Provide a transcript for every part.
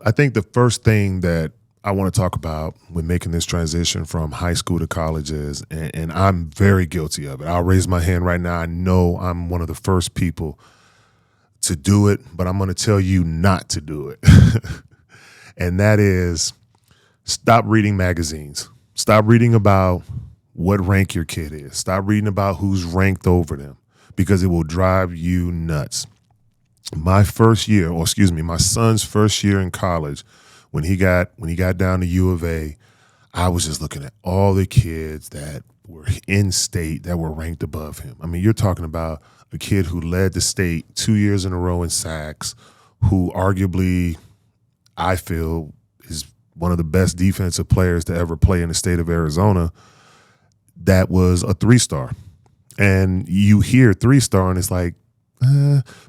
I think the first thing that I want to talk about when making this transition from high school to college is, and I'm very guilty of it. I'll raise my hand right now. I know I'm one of the first people to do it, but I'm going to tell you not to do it. And that is stop reading magazines. Stop reading about what rank your kid is. Stop reading about who's ranked over them because it will drive you nuts. My son's first year in college, when he got down to U of A, I was just looking at all the kids that were in state that were ranked above him. I mean, you're talking about a kid who led the state 2 years in a row in sacks, who arguably, I feel, is one of the best defensive players to ever play in the state of Arizona, that was a 3-star. And you hear 3-star and it's like,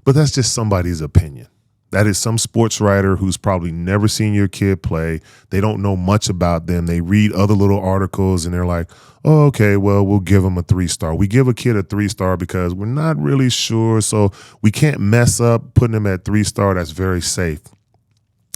but that's just somebody's opinion. That is some sports writer who's probably never seen your kid play. They don't know much about them. They read other little articles and they're like, oh, okay, well, we'll give them a 3-star. We give a kid a 3-star because we're not really sure. So we can't mess up putting him at 3-star. That's very safe.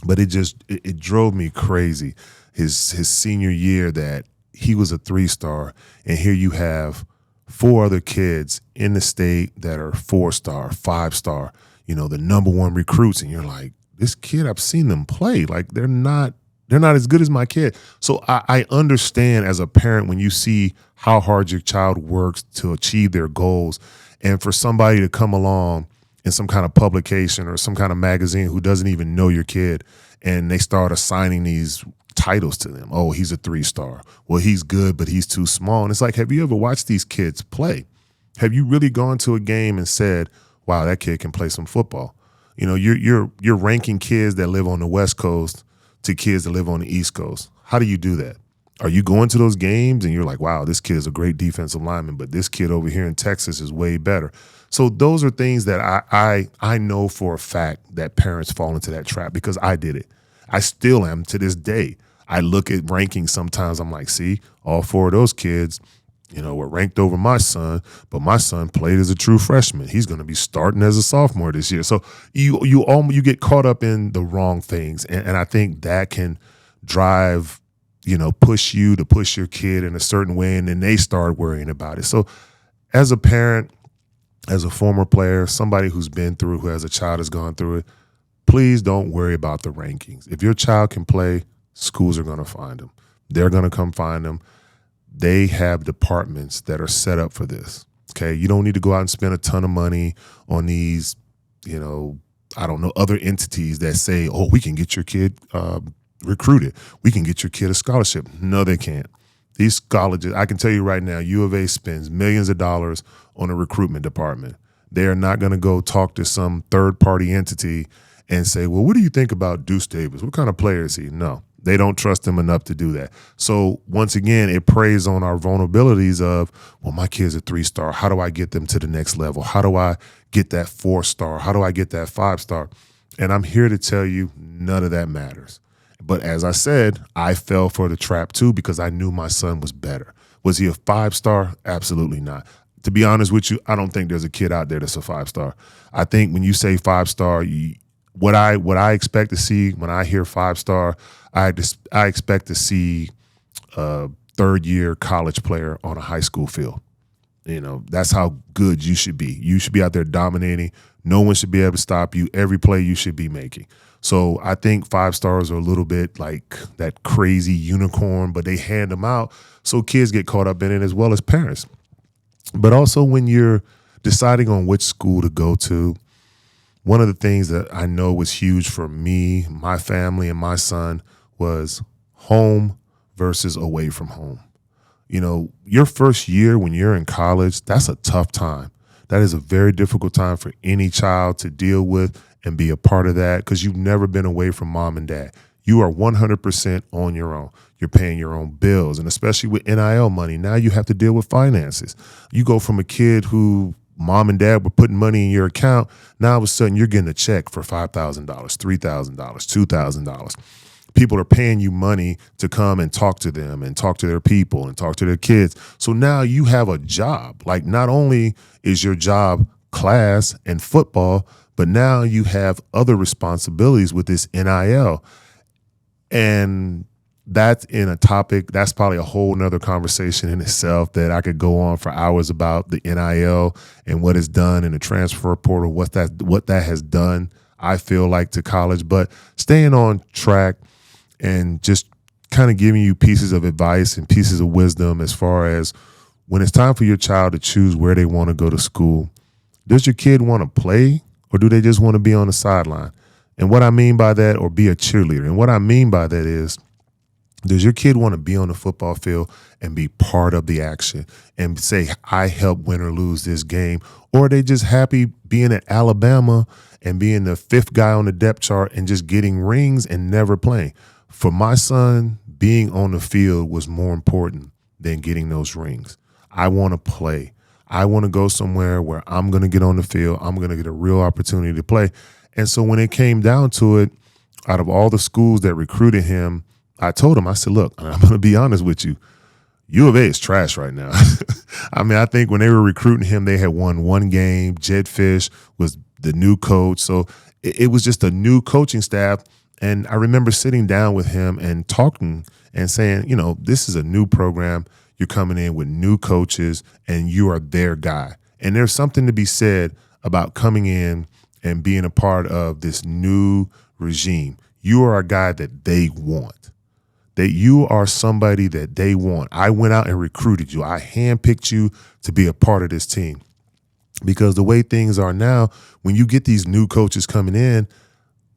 But it drove me crazy his senior year that he was a 3-star. And here you have 4 other kids in the state that are 4-star, 5-star, the number 1 recruits. And you're like, this kid, I've seen them play. Like they're not as good as my kid. So I understand as a parent when you see how hard your child works to achieve their goals, and for somebody to come along in some kind of publication or some kind of magazine who doesn't even know your kid, and they start assigning these titles to them. Oh, he's a 3-star. Well, he's good, but he's too small. And it's like, have you ever watched these kids play? Have you really gone to a game and said, wow, that kid can play some football? You're ranking kids that live on the West Coast to kids that live on the East Coast. How do you do that? Are you going to those games and you're like, wow, this kid is a great defensive lineman, but this kid over here in Texas is way better? So those are things that I know for a fact that parents fall into that trap because I did it. I still am to this day. I look at rankings sometimes. I'm like, see, all 4 of those kids, were ranked over my son, but my son played as a true freshman. He's going to be starting as a sophomore this year. So you get caught up in the wrong things, and I think that can drive, push you to push your kid in a certain way, and then they start worrying about it. So as a parent, as a former player, somebody who's been through, who has a child has gone through it, please don't worry about the rankings. If your child can play, schools are going to find them. They're going to come find them. They have departments that are set up for this, okay? You don't need to go out and spend a ton of money on these, other entities that say, oh, we can get your kid recruited. We can get your kid a scholarship. No, they can't. These colleges, I can tell you right now, U of A spends millions of dollars on a recruitment department. They are not going to go talk to some third-party entity and say, well, what do you think about Deuce Davis? What kind of player is he? No, they don't trust him enough to do that. So once again, it preys on our vulnerabilities of, well, my kid's a 3-star. How do I get them to the next level? How do I get that 4-star? How do I get that 5-star? And I'm here to tell you none of that matters. But as I said, I fell for the trap too because I knew my son was better. Was he a 5-star? Absolutely not. To be honest with you, I don't think there's a kid out there that's a 5-star. I think when you say 5-star, what I expect to see when I hear 5-star, I expect to see a 3rd-year college player on a high school field. That's how good you should be. You should be out there dominating. No one should be able to stop you. Every play you should be making. So I think 5-stars are a little bit like that crazy unicorn, but they hand them out so kids get caught up in it as well as parents. But also when you're deciding on which school to go to, one of the things that I know was huge for me, my family, and my son was home versus away from home. Your first year when you're in college, that's a tough time. That is a very difficult time for any child to deal with and be a part of that because you've never been away from mom and dad. You are 100% on your own. You're paying your own bills, and especially with NIL money, now you have to deal with finances. You go from a kid who mom and dad were putting money in your account, now all of a sudden you're getting a check for $5,000, $3,000, $2,000. People are paying you money to come and talk to them and talk to their people and talk to their kids. So now you have a job. Like not only is your job class and football, but now you have other responsibilities with this NIL. And that's in a topic, that's probably a whole nother conversation in itself that I could go on for hours about the NIL and what it's done in the transfer portal, what that has done, I feel like, to college. But staying on track and just kind of giving you pieces of advice and pieces of wisdom as far as when it's time for your child to choose where they want to go to school, does your kid want to play or do they just want to be on the sideline? And what I mean by that, or be a cheerleader. And what I mean by that is, does your kid want to be on the football field and be part of the action and say, I helped win or lose this game? Or are they just happy being at Alabama and being the fifth guy on the depth chart and just getting rings and never playing? For my son, being on the field was more important than getting those rings. I want to play. I want to go somewhere where I'm going to get on the field. I'm going to get a real opportunity to play. And so when it came down to it, out of all the schools that recruited him, I told him, I said, look, I'm going to be honest with you. U of A is trash right now. I mean, I think when they were recruiting him, they had won one game. Jed Fish was the new coach. So it was just a new coaching staff. And I remember sitting down with him and talking and saying, you know, this is a new program. You're coming in with new coaches and you are their guy. And there's something to be said about coming in and being a part of this new regime. You are a guy that they want. That you are somebody that they want. I went out and recruited you. I handpicked you to be a part of this team. Because the way things are now, when you get these new coaches coming in,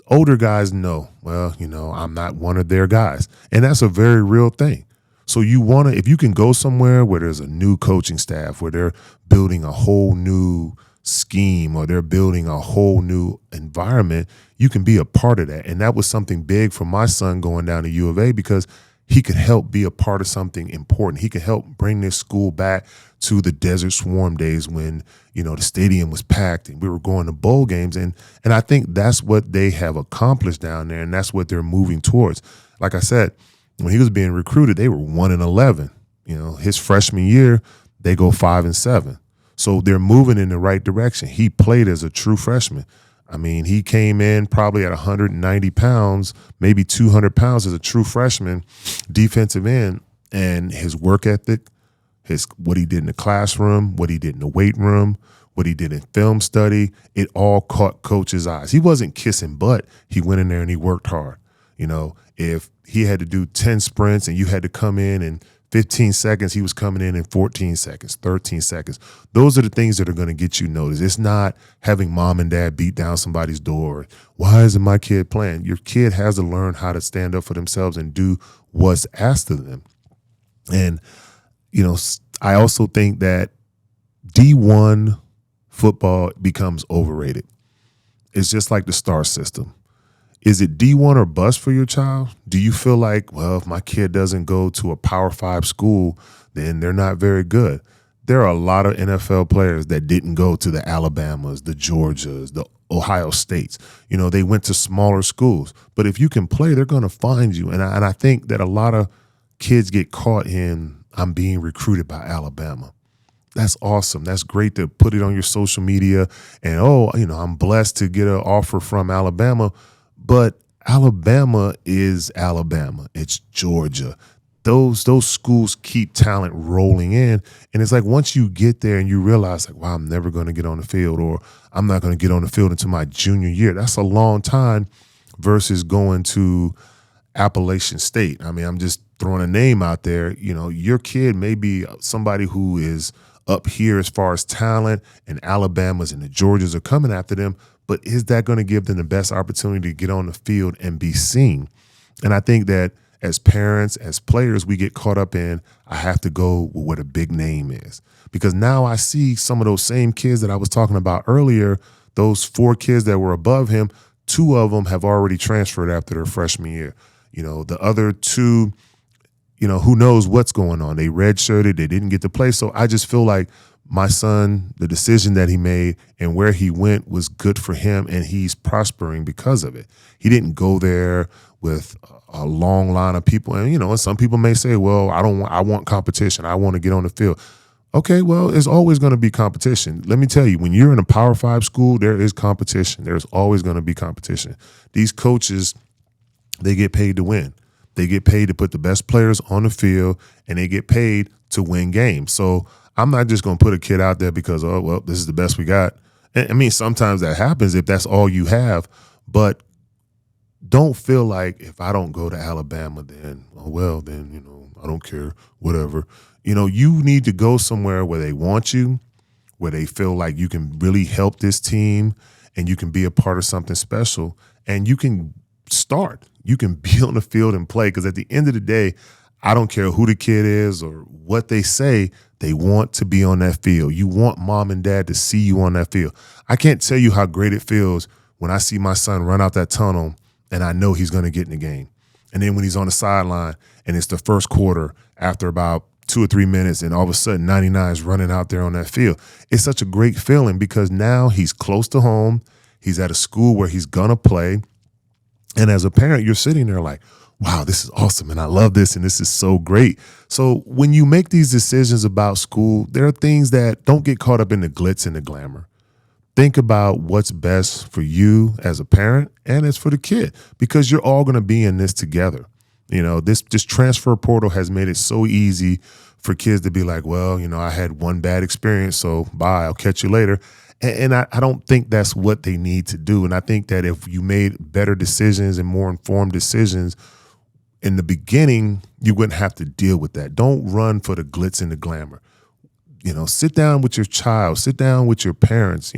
older guys know, well, you know, I'm not one of their guys. And that's a very real thing. So you want to, if you can go somewhere where there's a new coaching staff, where they're building a whole new scheme or they're building a whole new environment, you can be a part of that. And that was something big for my son going down to U of A, because he could help be a part of something important. He could help bring this school back to the Desert Swarm days when, you know, the stadium was packed and we were going to bowl games. And I think that's what they have accomplished down there, and that's what they're moving towards. Like I said, when he was being recruited, they were 1-11. You know, his freshman year, they go 5-7. So they're moving in the right direction. He played as a true freshman. I mean, he came in probably at 190 pounds, maybe 200 pounds as a true freshman, defensive end, and his work ethic, what he did in the classroom, what he did in the weight room, what he did in film study, it all caught coach's eyes. He wasn't kissing butt. He went in there and he worked hard. You know, if he had to do 10 sprints and you had to come in and 15 seconds, he was coming in 14 seconds, 13 seconds. Those are the things that are going to get you noticed. It's not having mom and dad beat down somebody's door. Why isn't my kid playing? Your kid has to learn how to stand up for themselves and do what's asked of them. And, you know, I also think that D1 football becomes overrated. It's just like the star system. Is it D1 or bust for your child? Do you feel like, well, if my kid doesn't go to a Power 5 school, then they're not very good? There are a lot of NFL players that didn't go to the Alabamas, the Georgias, the Ohio States. You know, they went to smaller schools. But if you can play, they're going to find you. And I think that a lot of kids get caught in, I'm being recruited by Alabama. That's awesome. That's great to put it on your social media. And, oh, you know, I'm blessed to get an offer from Alabama. But Alabama is Alabama. It's Georgia. Those schools keep talent rolling in. And it's like once you get there and you realize, like, wow, I'm never going to get on the field, or I'm not going to get on the field until my junior year. That's a long time versus going to Appalachian State. I mean, I'm just throwing a name out there. You know, your kid may be somebody who is up here as far as talent, and Alabamas and the Georgias are coming after them. But is that going to give them the best opportunity to get on the field and be seen? And I think that as parents, as players, we get caught up in, I have to go with what a big name is. Because now I see some of those same kids that I was talking about earlier, those 4 kids that were above him, 2 of them have already transferred after their freshman year. You know, the other 2, you know, who knows what's going on. They redshirted, they didn't get to play. So I just feel like my son, the decision that he made and where he went was good for him, and he's prospering because of it. He didn't go there with a long line of people. And, you know, and some people may say, well, I want competition. I want to get on the field. Okay, well, there's always going to be competition. Let me tell you, when you're in a Power 5 school, there is competition. There's always going to be competition. These coaches, they get paid to win. They get paid to put the best players on the field, and they get paid to win games. So I'm not just going to put a kid out there because, oh, well, this is the best we got. I mean, sometimes that happens if that's all you have, but don't feel like if I don't go to Alabama, then, oh, well, then, I don't care, whatever. You need to go somewhere where they want you, where they feel like you can really help this team and you can be a part of something special and you can start. You can be on the field and play, because at the end of the day, I don't care who the kid is or what they say, they want to be on that field. You want mom and dad to see you on that field. I can't tell you how great it feels when I see my son run out that tunnel and I know he's going to get in the game. And then when he's on the sideline and it's the first quarter after about 2 or 3 minutes and all of a sudden 99 is running out there on that field. It's such a great feeling because now he's close to home. He's at a school where he's going to play. And as a parent, you're sitting there like, wow, this is awesome. And I love this. And this is so great. So when you make these decisions about school, there are things that don't get caught up in the glitz and the glamour. Think about what's best for you as a parent and as for the kid, because you're all going to be in this together. This transfer portal has made it so easy for kids to be like, well, I had one bad experience, so bye, I'll catch you later. And I don't think that's what they need to do. And I think that if you made better decisions and more informed decisions in the beginning, you wouldn't have to deal with that. Don't run for the glitz and the glamour. Sit down with your child, sit down with your parents,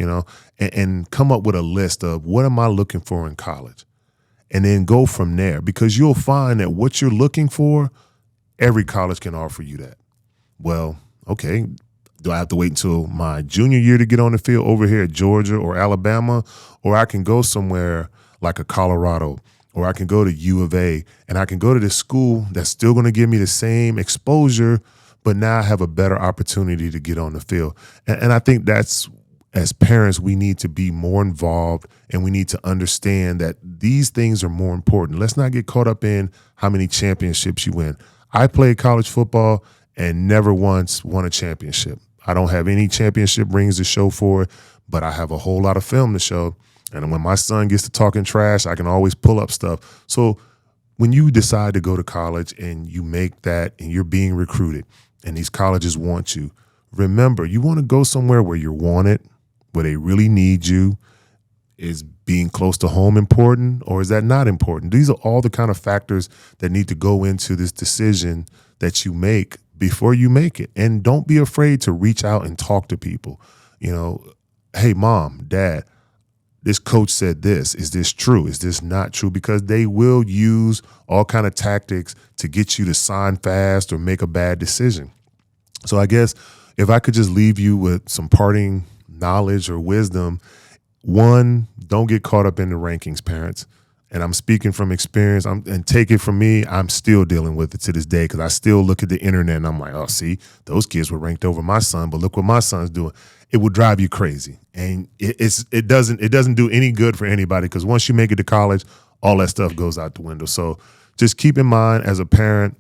and come up with a list of what am I looking for in college? And then go from there, because you'll find that what you're looking for, every college can offer you that. Well, okay, do I have to wait until my junior year to get on the field over here at Georgia or Alabama? Or I can go somewhere like a Colorado, or I can go to U of A, and I can go to this school that's still going to give me the same exposure, but now I have a better opportunity to get on the field. And I think that's, as parents, we need to be more involved, and we need to understand that these things are more important. Let's not get caught up in how many championships you win. I played college football and never once won a championship. I don't have any championship rings to show for it, but I have a whole lot of film to show. And when my son gets to talking trash, I can always pull up stuff. So when you decide to go to college and you make that and you're being recruited and these colleges want you, remember, you want to go somewhere where you're wanted, where they really need you. Is being close to home important, or is that not important? These are all the kind of factors that need to go into this decision that you make before you make it. And don't be afraid to reach out and talk to people. Hey, mom, dad, this coach said this. Is this true? Is this not true? Because they will use all kind of tactics to get you to sign fast or make a bad decision. So I guess if I could just leave you with some parting knowledge or wisdom, one, don't get caught up in the rankings, parents. And I'm speaking from experience. And take it from me, I'm still dealing with it to this day, because I still look at the internet and I'm like, oh, see, those kids were ranked over my son, but look what my son's doing. It will drive you crazy. And it doesn't do any good for anybody, because once you make it to college, all that stuff goes out the window. So just keep in mind, as a parent,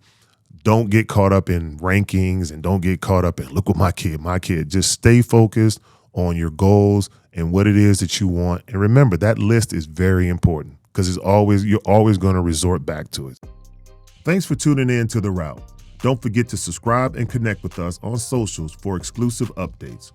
don't get caught up in rankings and don't get caught up in, look what my kid. Just stay focused on your goals and what it is that you want. And remember, that list is very important, because you're always going to resort back to it. Thanks for tuning in to The Route. Don't forget to subscribe and connect with us on socials for exclusive updates.